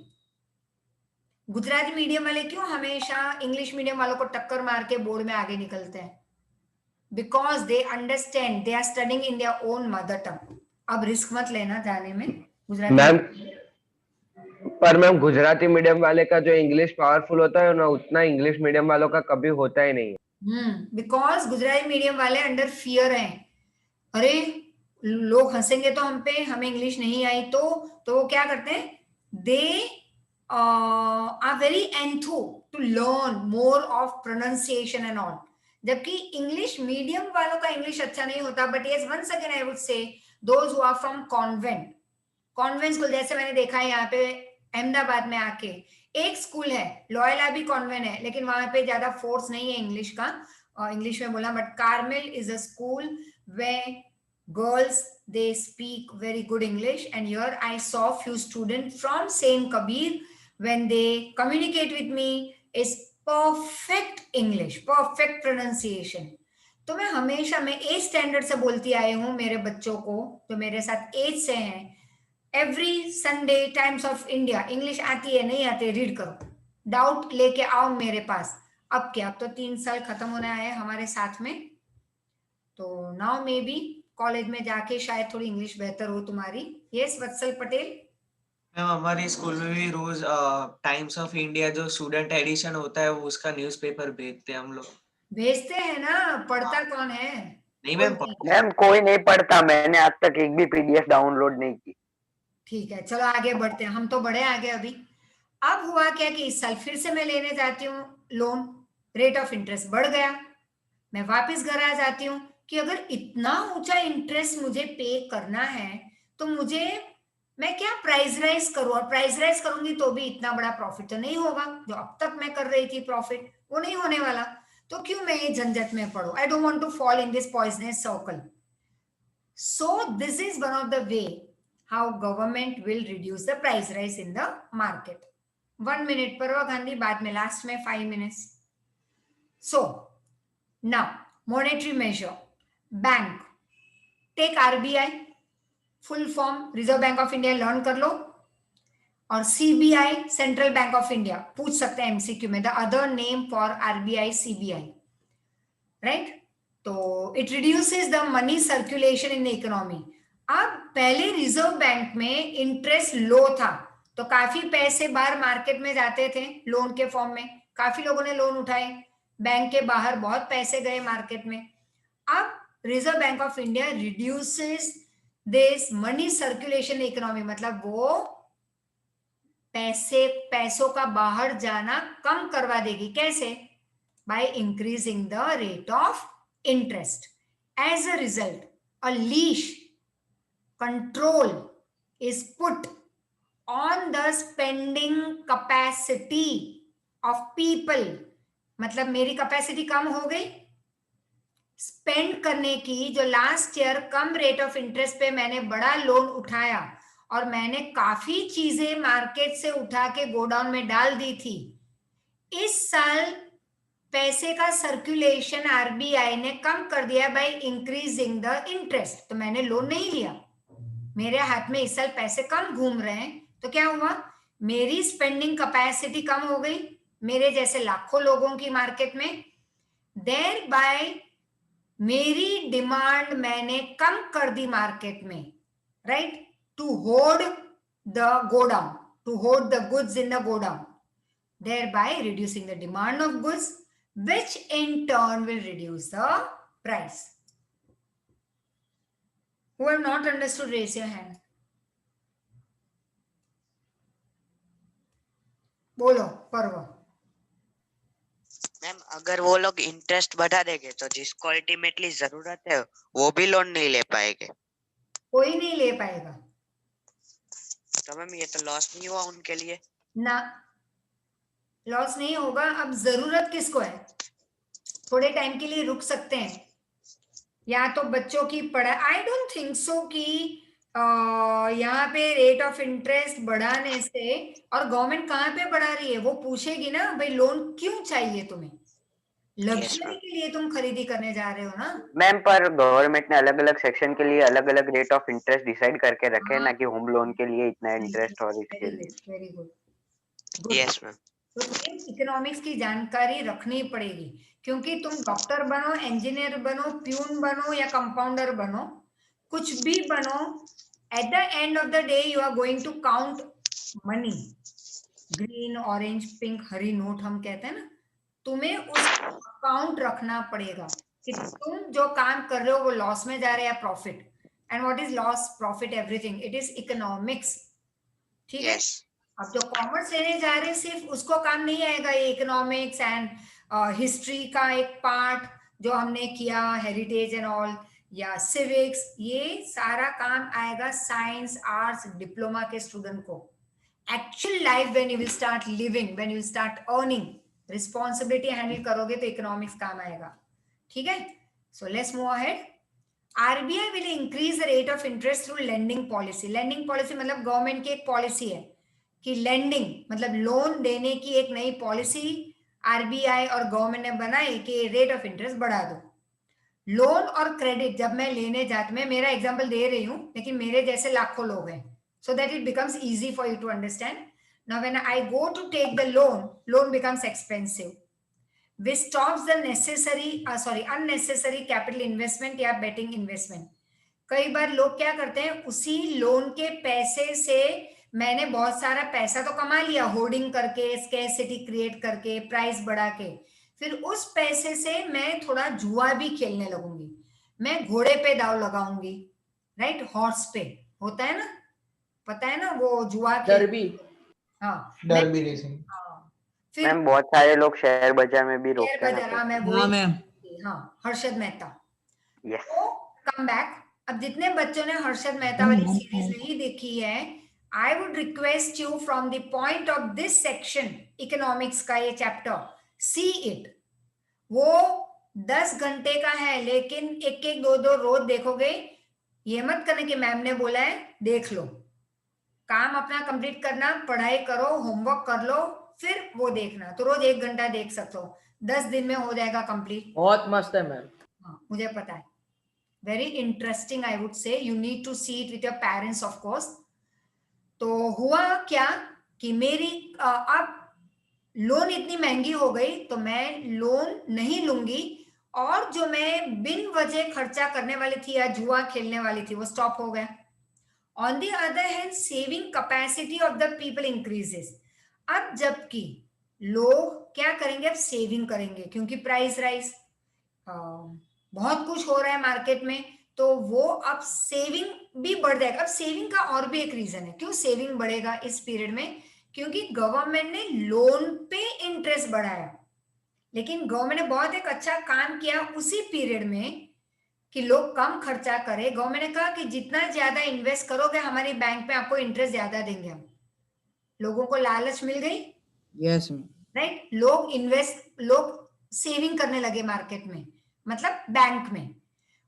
Gujarati medium वाले क्यों हमेशा इंग्लिश मीडियम वालों को टक्कर मार के बोर्ड में आगे निकलते हैं? Because they understand, they are studying in their own mother tongue. अब रिस्क मत लेना जाने में गुजराती. मैम पर मैम गुजराती मीडियम वाले का जो इंग्लिश पावरफुल होता है ना, उतना इंग्लिश मीडियम वालों का कभी होता ही नहीं है. बिकॉज गुजराती मीडियम वाले अंडर फियर हैं. अरे लोग हंसेंगे तो हम पे, हमें इंग्लिश नहीं आई तो वो क्या करते हैं? They are very enthu to learn more of pronunciation and all. जबकि इंग्लिश मीडियम वालों का इंग्लिश अच्छा नहीं होता. But yes, once again I would say those who are from convent school, जैसे मैंने देखा है यहाँ पे अहमदाबाद में आके एक स्कूल है, लॉयला भी कॉन्वेंट है, लेकिन वहां पे ज्यादा फोर्स नहीं है इंग्लिश का, इंग्लिश में बोला. But Carmel is a school where girls they speak very good English. And here I saw few student from Saint Kabir, when they communicate with me is perfect English, perfect pronunciation. तो मैं हमेशा as standard से बोलती आई हूँ मेरे बच्चों को जो मेरे साथ एज से हैं. Every Sunday times of India, English आती है नहीं आती, रीड करो, डाउट लेके आओ मेरे पास. अब क्या, अब तो 3 साल खत्म होने आए हमारे साथ में, तो नाउ मे बी कॉलेज में जाके शायद थोड़ी इंग्लिश बेहतर हो तुम्हारी. यस वत्सल पटेल. मैम हमारे स्कूल में भी रोज टाइम्स ऑफ इंडिया जो स्टूडेंट एडिशन होता है वो उसका न्यूज़पेपर भेजते हैं हम लोग. भेजते हैं ना, पढ़ता कौन है? नहीं मैम, मैम कोई नहीं पढ़ता, मैंने आज तक एक भी पीडीएफ डाउनलोड नहीं की. ठीक है, चलो आगे बढ़ते हैं, हम तो बड़े आगे अभी. अब हुआ क्या कि इस साल फिर से मैं लेने जाती हूँ लोन, रेट ऑफ इंटरेस्ट बढ़ गया. मैं वापस घर आ जाती हूँ कि अगर इतना ऊंचा इंटरेस्ट मुझे पे करना है तो मुझे मैं क्या प्राइस राइज करूं, और प्राइस राइज करूंगी तो भी इतना बड़ा प्रॉफिट तो नहीं होगा जो अब तक मैं कर रही थी, प्रॉफिट वो नहीं होने वाला, तो क्यों मैं ये झंझट में पड़ूं? I don't want to fall in this poisonous circle. So this is one of the way how government will reduce the price rise in the market. 1 minute Parva Gandhi, बाद में last में 5 minutes. So now monetary measure. Bank, take RBI, full form Reserve Bank of India learn कर लो, और CBI Central Bank of India पूछ सकते हैं MCQ में, the other name for RBI CBI, right? तो it reduces the money circulation in the economy. अब पहले reserve bank में इंटरेस्ट लो था तो काफी पैसे बाहर मार्केट में जाते थे लोन के फॉर्म में, काफी लोगों ने लोन उठाए, बैंक के बाहर बहुत पैसे गए मार्केट में. अब reserve bank of India reduces this money circulation economy, मतलब वो पैसों का बाहर जाना कम करवा देगी. कैसे? By increasing the rate of interest. As a result, a leash control is put on the spending capacity of people. मतलब मेरी कैपेसिटी कम हो गई स्पेंड करने की, जो last year come rate of interest पे मैंने बड़ा लोन उठाया और मैंने काफी चीजें मार्केट से उठा के गोडाउन में डाल दी थी, इस साल पैसे का सर्कुलेशन आरबीआई ने कम कर दिया बाय इंक्रीजिंग द इंटरेस्ट. तो मैंने लोन नहीं लिया, मेरे हाथ में इस साल पैसे कम घूम रहे हैं, तो क्या हुआ? मेरी स्पेंडिंग कैपेसिटी कम हो गई, मेरे जैसे लाखों लोगों की मार्केट में. देयर बाय मेरी डिमांड मैंने कम कर दी मार्केट में, right, to hold the godown, to hold the goods in the godown, thereby reducing the demand of goods, which in turn will reduce the price. Who have not understood, raise your hand. बोलो पर्व. Ma'am अगर वो लोग interest बढ़ा देंगे तो जिसको ultimately जरूरत है वो भी लोन नहीं ले पाएंगे. कोई नहीं ले पाएगा. तो मैम ये तो लॉस नहीं हुआ उनके लिए ना, लॉस नहीं होगा. अब जरूरत किसको है? थोड़े टाइम के लिए रुक सकते हैं, या तो बच्चों की पढ़ाई. आई डोंट थिंक सो कि यहाँ पे रेट ऑफ इंटरेस्ट बढ़ाने से, और गवर्नमेंट कहाँ पे बढ़ा रही है वो पूछेगी ना, भाई लोन क्यों चाहिए तुम्हें? लग्जरी के लिए तुम खरीदी करने जा रहे हो ना मैम. पर गवर्नमेंट ने अलग अलग सेक्शन के लिए अलग अलग रेट ऑफ इंटरेस्ट डिसाइड करके रखे हैं ना, कि होम लोन के लिए इतना इंटरेस्ट और इसके लिए. Very good. Yes ma'am. तो तुम्हें इकोनॉमिक्स की जानकारी रखनी पड़ेगी, क्योंकि तुम डॉक्टर बनो, इंजीनियर बनो, प्यून बनो या कंपाउंडर बनो, कुछ भी बनो, at the end of the day you are going to count money. Green, orange, pink, हरी नोट हम कहते हैं ना, तुम्हें उस अकाउंट रखना पड़ेगा कि तुम जो काम कर रहे हो वो लॉस में जा रहे हैं या profit. And what is loss, profit, everything, it is economics. ठीक है. अब जो कॉमर्स लेने जा रहे हैं सिर्फ उसको काम नहीं आएगा ये इकोनॉमिक्स एंड हिस्ट्री का एक पार्ट जो हमने किया, हेरिटेज एंड ऑल, या सिविक्स, ये सारा काम आएगा साइंस, आर्ट्स, डिप्लोमा के स्टूडेंट को. Actual life when you will start living, when you will start earning, responsibility handle करोगे तो इकोनॉमिक्स काम आएगा. ठीक है. So let's move ahead. RBI will increase the rate of interest through lending policy. Lending policy मतलब government की एक policy है कि लेंडिंग मतलब लोन देने की एक नई पॉलिसी आरबीआई और गवर्नमेंट ने बनाई कि रेट ऑफ इंटरेस्ट बढ़ा दो. लोन और क्रेडिट जब मैं लेने जाती, मैं मेरा एग्जांपल दे रही हूं लेकिन मेरे जैसे लाखों लोग हैं, so that it becomes easy for you to understand. Now when I go to take the loan becomes expensive, which stops the unnecessary capital investment या betting investment. कई बार लोग क्या करते हैं, उसी लोन के पैसे से मैंने बहुत सारा पैसा तो कमा लिया होर्डिंग करके, स्कैरसिटी क्रिएट करके, प्राइस बढ़ा के, फिर उस पैसे से मैं थोड़ा जुआ भी खेलने लगूंगी, मैं घोड़े पे दाव लगाऊंगी, राइट, हॉर्स पे होता है ना, पता है ना वो जुआ डरबी. हाँ, डरबी रेसिंग. फिर मैम बहुत सारे लोग शेयर बाजार में भी रोकते हैं. हाँ, हर्षद मेहता. यस. तो कम बैक. अब जितने बच्चों ने हर्षद मेहता वाली सीरीज नहीं देखी है, I would request you from the point of this section, economics का ये chapter, see it. वो 10 घंटे का है, लेकिन एक एक दो दो रोज देखोगे. ये मत करने कि मैम ने बोला है देख लो. काम अपना कंप्लीट करना, पढ़ाई करो, होमवर्क कर लो, फिर वो देखना. तो रोज 1 घंटा देख सकते हो, 10 दिन में हो जाएगा कंप्लीट. बहुत मस्त है मैम. हाँ, मुझे पता है. Very interesting I would say. You need to see it with your parents of course. तो हुआ क्या कि मेरी अब लोन इतनी महंगी हो गई तो मैं लोन नहीं लूंगी, और जो मैं बिन वजह खर्चा करने वाली थी या जुआ खेलने वाली थी वो स्टॉप हो गया. On the other hand saving capacity of the people increases. अब जबकि लोग क्या करेंगे, अब सेविंग करेंगे, क्योंकि प्राइस राइज, बहुत कुछ हो रहा है मार्केट में, तो वो अब सेविंग भी बढ़ जाएगा. अब सेविंग का और भी एक रीजन है क्यों सेविंग बढ़ेगा इस पीरियड में, क्योंकि गवर्नमेंट ने लोन पे इंटरेस्ट बढ़ाया. लेकिन गवर्नमेंट ने बहुत एक अच्छा काम किया उसी पीरियड में कि लोग कम खर्चा करें. गवर्नमेंट ने कहा कि जितना ज्यादा इन्वेस्ट करोगे हमारी बैंक में आपको इंटरेस्ट ज्यादा देंगे हम. लोगों को लालच मिल गई. Yes right. लोग सेविंग करने लगे मार्केट में, मतलब बैंक में.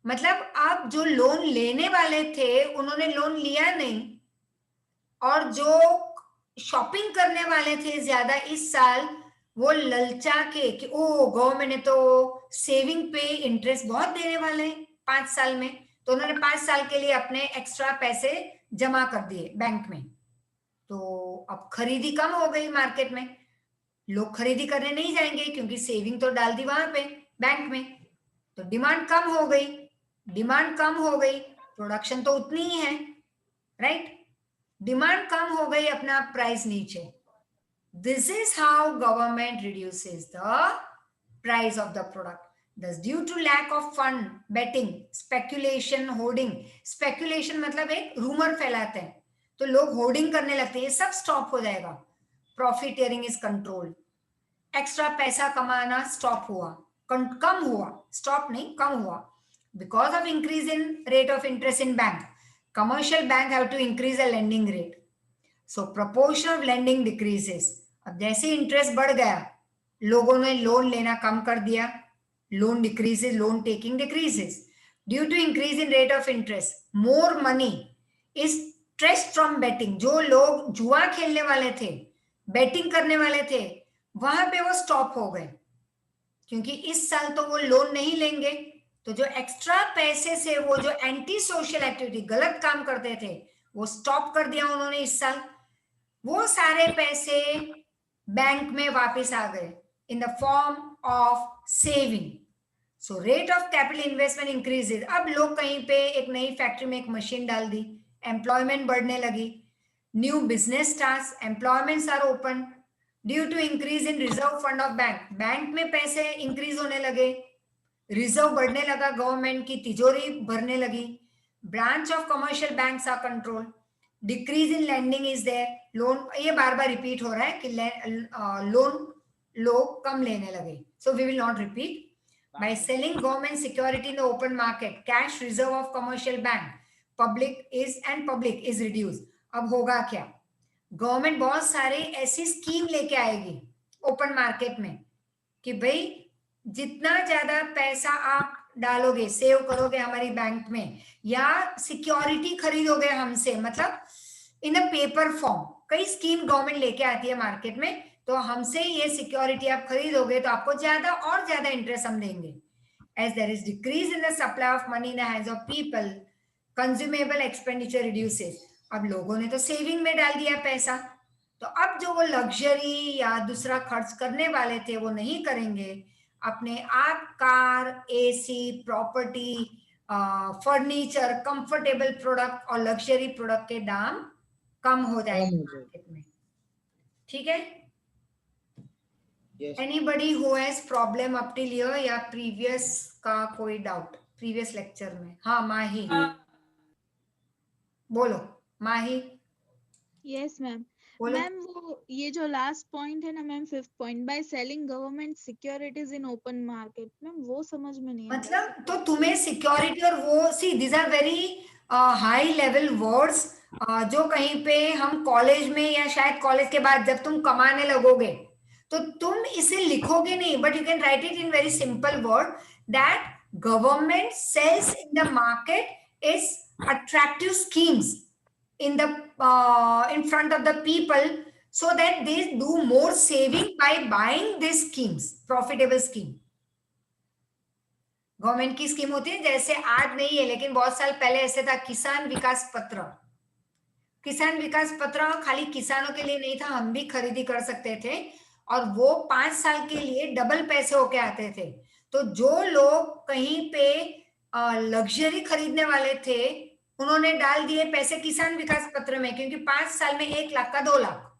मतलब अब जो लोन लेने वाले थे उन्होंने लोन लिया नहीं, और जो शॉपिंग करने वाले थे ज्यादा इस साल, वो ललचा के कि ओ गवर्नमेंट ने तो सेविंग पे इंटरेस्ट बहुत देने वाले हैं 5 साल में, तो उन्होंने 5 साल के लिए अपने एक्स्ट्रा पैसे जमा कर दिए बैंक में. तो अब खरीदी कम हो गई मार्केट में. लोग खरीदी करने नहीं जाएंगे क्योंकि सेविंग तो डाल दी वहां पे बैंक में. तो डिमांड कम हो गई. डिमांड कम हो गई, प्रोडक्शन तो उतनी ही है. राइट. डिमांड कम हो गई, अपना प्राइस नीचे. This is how government reduces the price of the product. Thus, due to lack of fund, betting, speculation, hoarding. Speculation मतलब एक रूमर फैलाते हैं, तो लोग होर्डिंग करने लगते हैं. ये सब स्टॉप हो जाएगा. Profiteering is control. एक्स्ट्रा पैसा कमाना स्टॉप हुआ, कम हुआ, स्टॉप नहीं, कम हुआ. Because of increase in rate of interest in bank, commercial bank have to increase the lending rate. So proportion of lending decreases. अब जैसे इंटरेस्ट बढ़ गया, लोगों ने लोन लेना कम कर दिया. Loan decreases, loan taking decreases. Due to increase in rate of interest, more money is stressed from betting. जो लोग जुआ खेलने वाले थे, बेटिंग करने वाले थे, वहां पे वो स्टॉप हो गए, क्योंकि इस साल तो वो लोन नहीं लेंगे. तो जो एक्स्ट्रा पैसे से वो जो एंटी सोशल एक्टिविटी, गलत काम करते थे, वो स्टॉप कर दिया उन्होंने इस साल. वो सारे पैसे बैंक में वापस आ गए in the form of saving. So rate of capital investment increases. अब लोग कहीं पे एक नई फैक्ट्री में एक मशीन डाल दी, एम्प्लॉयमेंट बढ़ने लगी. New business starts, employments are open due to increase in reserve fund of bank. Bank में पैसे इंक्रीज होने लगे, रिजर्व बढ़ने लगा, गवर्नमेंट की तिजोरी भरने लगी. Branch of commercial banks are control. Decrease in lending is there. Loan, ये बार बार रिपीट हो रहा है कि लोन लोग कम लेने लगे. So we will not repeat. By selling government security in the open market, cash reserve of commercial bank public is reduce. अब होगा क्या, गवर्नमेंट बहुत सारे ऐसी स्कीम लेके आएगी ओपन मार्केट में कि भाई जितना ज्यादा पैसा आप डालोगे, सेव करोगे हमारी बैंक में, या सिक्योरिटी खरीदोगे हमसे, मतलब इन अ पेपर फॉर्म. कई स्कीम गवर्नमेंट लेके आती है मार्केट में, तो हमसे ये सिक्योरिटी आप खरीदोगे तो आपको ज्यादा और ज्यादा इंटरेस्ट हम देंगे. As there is decrease in the supply of money in the hands of people, consumable expenditure reduces. अब लोगों ने तो सेविंग में डाल दिया पैसा, तो अब जो वो लग्जरी या दूसरा खर्च करने वाले थे वो नहीं करेंगे. अपने आप car, AC, property, furniture, comfortable product और लग्जरी प्रोडक्ट के दाम कम हो जाएंगे मार्केट में. ठीक है. Anybody who has problem up till here या प्रीवियस का कोई डाउट प्रीवियस लेक्चर में? हाँ माही, बोलो माही. Yes ma'am. मैम वो ये जो लास्ट पॉइंट है ना ma'am, 5th point, bye selling government securities in open market, ma'am वो समझ में नहीं मतलब तो तुम्हें सिक्योरिटी और वो, see this are very high level words, जो कहीं पे हम कॉलेज में या शायद कॉलेज के बाद जब तुम कमाने लगोगे तो तुम इसे लिखोगे नहीं, but you can write it in very simple word that government sells in the market is attractive schemes in the in front of the people so that they do more saving by buying these schemes, profitable scheme. Government की scheme होती है, जैसे आज नहीं है लेकिन बहुत साल पहले ऐसे था किसान विकास पत्र। किसान विकास पत्र खाली किसानों के लिए नहीं था, हम भी खरीदी कर सकते थे और वो 5 साल के लिए डबल पैसे होके आते थे। तो जो लोग कहीं पे लग्जरी खरीदने वाले थे उन्होंने डाल दिए पैसे किसान विकास पत्र में, क्योंकि 5 साल में 1 लाख का 2 लाख,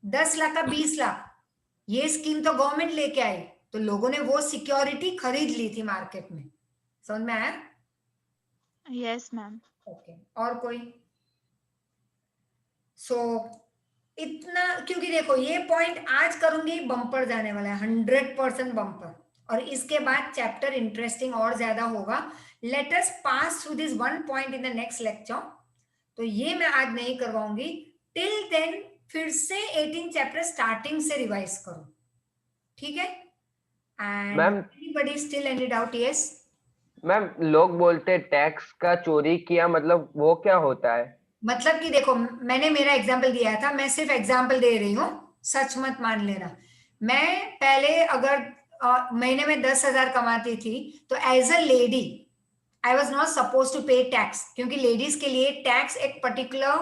10 लाख का 20 लाख, ये स्कीम तो गवर्नमेंट लेके आई, तो लोगों ने वो सिक्योरिटी खरीद ली थी मार्केट में। समझ में आया? Yes ma'am. ओके, और कोई? सो इतना, क्योंकि देखो ये पॉइंट आज करूंगी बम्पर जाने वाला है, 100% बम्पर, और इसके बाद चैप्टर इंटरेस्टिंग और ज्यादा होगा। Let us pass through this one point in the next lecture. तो ये मैं आज नहीं करवाऊंगी, टिल देन फिर से 18 चैप्टर स्टार्टिंग से रिवाइज करो, ठीक है? And ma'am, anybody still any doubt? Yes ma'am, लोग बोलते टैक्स का चोरी किया, मतलब वो क्या होता है? मतलब कि देखो, मैंने मेरा एग्जाम्पल दिया था, मैं सिर्फ एग्जाम्पल दे रही हूँ, सच मत मान लेना। मैं पहले अगर महीने में 10,000 कमाती थी तो as a lady I was not suppose to pay tax, क्योंकि लेडीज के लिए टैक्स एक पर्टिकुलर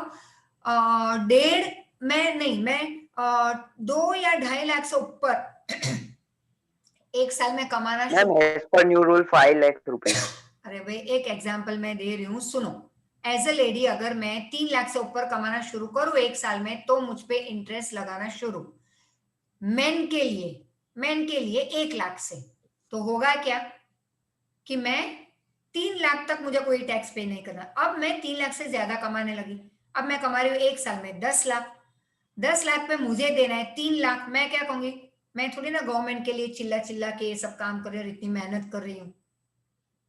2 या 2.5 लाख से ऊपर एक साल में कमाना। As per new rule 5 lakh रुपए। अरे भाई, एक एग्जाम्पल मैं दे रही हूँ, सुनो। एज अ लेडी अगर मैं 3 लाख से ऊपर कमाना शुरू करूं एक साल में तो मुझ पे इंटरेस्ट लगाना शुरू। मेन के लिए 1 लाख से तो होगा क्या कि मैं 3 लाख तक मुझे कोई टैक्स पे नहीं करना। अब मैं 3 लाख से ज्यादा कमाने लगी, अब मैं कमा रही हूँ एक साल में 10 लाख। 10 लाख पे मुझे देना है 3 लाख। मैं क्या कहूंगी, मैं थोड़ी ना गवर्नमेंट के लिए चिल्ला चिल्ला के ये सब काम कर रही हूँ, इतनी मेहनत कर रही हूँ,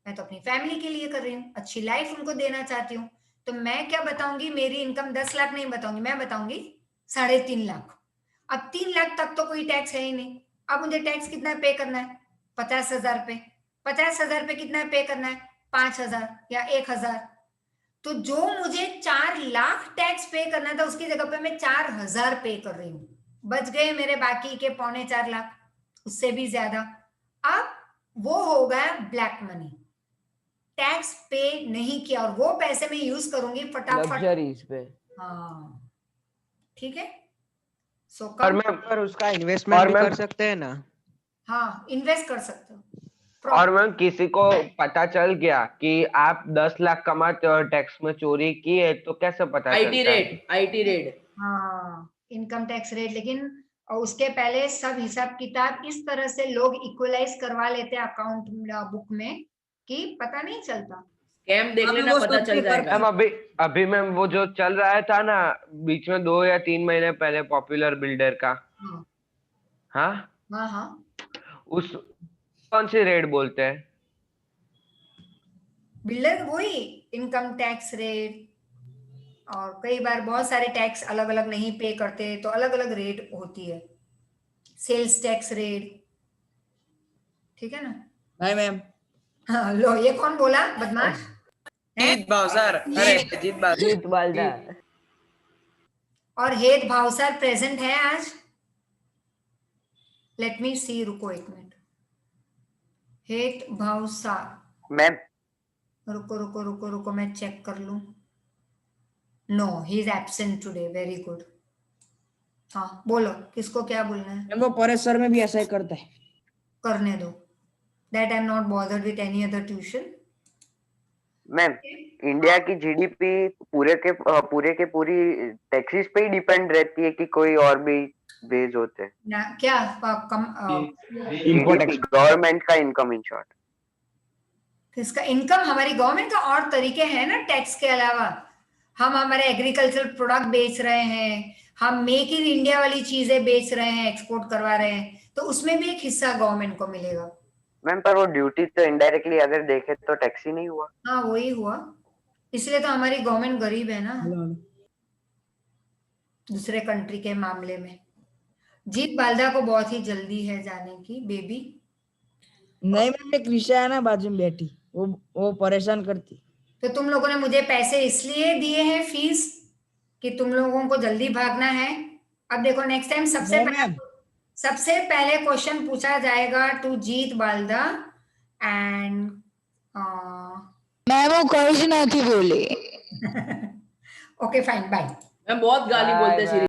मैं तो अपनी फैमिली के लिए कर रही हूँ, अच्छी लाइफ उनको देना चाहती हूँ। तो मैं क्या बताऊंगी, मेरी इनकम 10 लाख नहीं बताऊंगी, मैं बताऊंगी 3.5 लाख। अब 3 लाख तक तो कोई टैक्स है ही नहीं। अब मुझे टैक्स कितना पे करना है? 50,000 पे। 50,000 पे कितना पे करना है? 5,000 या 1,000। तो जो मुझे 4 लाख टैक्स पे करना था उसकी जगह पे मैं 4,000 पे कर रही हूँ। बच गए मेरे बाकी के 3.25 लाख, उससे भी ज्यादा। अब वो हो गया ब्लैक मनी, टैक्स पे नहीं किया, और वो पैसे मैं यूज करूंगी फटाफट लग्जरीज पे। हाँ, ठीक है। सो और मैं पर उसका इन्वेस्टमेंट भी कर सकते हैं ना? हाँ, इन्वेस्ट कर सकते हो। और मैम, किसी को पता चल गया कि आप 10 लाख कमाते हो और टैक्स में चोरी की है तो कैसे पता चलता है? IT rate. हाँ, इनकम टैक्स रेट। लेकिन उसके पहले सब हिसाब किताब इस तरह से लोग इक्वलाइज करवा लेते हैं अकाउंट बुक में कि पता नहीं चलता। स्कैम देख लेना, पता चल जाएगा। मैम, अभी मैम वो जो चल रहा था ना बीच में 2 या 3 महीने पहले, पॉपुलर बिल्डर का। हाँ हाँ, उस कौन सी रेट बोलते हैं? बिल्डर वही इनकम टैक्स रेट, और कई बार बहुत सारे टैक्स अलग अलग नहीं पे करते तो अलग अलग रेट होती है। सेल्स टैक्स रेट, ठीक है ना? नहीं मैम। हाँ, लो ये कौन बोला बदमाश? जीत भावसार। अरे जीत बालदार और हेत भावसार प्रेजेंट है आज? लेट मी सी, रुको एक मिनट। हेत भावसार मैम, रुको रुको रुको रुको, मैं चेक कर लूं। No, he is absent today. Very good. हाँ, बोलो किसको क्या बोलना है? वो परेश सर में भी ऐसा ही करता है। करने दो, that I am not bothered with any other tuition. Ma'am, India की जीडीपी पूरे के पूरी टैक्सेस पे ही डिपेंड रहती है कि कोई और भी बेस होते हैं ना? क्या गवर्नमेंट का इनकम, इन शॉर्ट किसका इनकम? हमारी गवर्नमेंट का और तरीके हैं ना टैक्स के अलावा। हम हमारे एग्रीकल्चर प्रोडक्ट बेच रहे हैं, हम मेक इन इंडिया वाली चीजें बेच रहे हैं, एक्सपोर्ट करवा रहे हैं, तो उसमें भी एक हिस्सा गवर्नमेंट को मिलेगा। मैम, पर वो ड्यूटी तो इनडायरेक्टली अगर देखे तो टैक्स ही नहीं हुआ। हाँ, वही हुआ, इसलिए तो हमारी गवर्नमेंट गरीब है ना। दूसरे कंट्री के मामले में। जीत बालदा को बहुत ही जल्दी है जाने की। बेबी नहीं मैम, एक ऋषा है ना बाजू में बैठी, वो परेशान करती। तो तुम लोगों ने मुझे पैसे इसलिए दिए हैं फीस कि तुम लोगों को जल्दी भागना है। अब देखो नेक्स्ट टाइम सबसे पहले क्वेश्चन पूछा जाएगा टू जीत बालदा एंड मैं वो कुछ नहीं बोली। Okay fine, bye. मैं बहुत गाली बोलते हैं